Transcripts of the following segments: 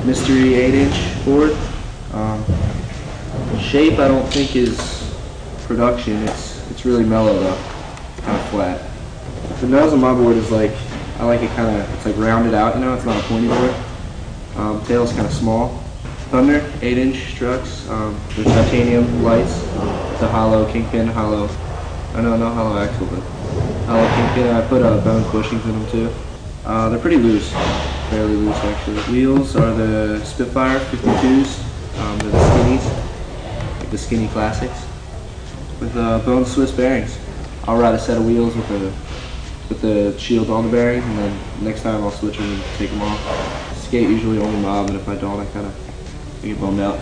Mystery 8-inch board. Shape I don't think is production. It's really mellow though, kind of flat. The nose on my board is like, I like it kind of, it's like rounded out, you know, it's not a pointy board. Tail's kind of small. Thunder 8-inch trucks with titanium lights, the hollow kingpin, hollow, I know no hollow axle, but hollow kingpin. I put bone bushings in them too. They're pretty loose, fairly loose actually. Wheels are the Spitfire 52s, they're the skinnies, like the skinny classics, with bone Swiss bearings. I'll ride a set of wheels with the shield on the bearing, and then next time I'll switch them and take them off. Skate usually only mob, and if I don't, I kind of get bummed out.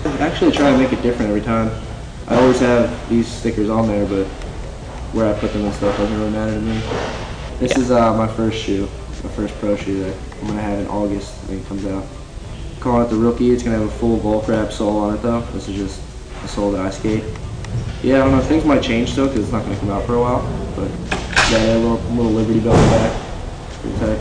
I actually try to make it different every time. I always have these stickers on there, but where I put them and stuff doesn't really matter to me. This is my first shoe, my first pro shoe that I'm going to have in August when it comes out. Calling it the Rookie. It's going to have a full bulk wrap sole on it though. This is just the sole that I skate. Yeah, I don't know, things might change still because it's not going to come out for a while, but yeah, a little Liberty belt in the back. Pretty tight.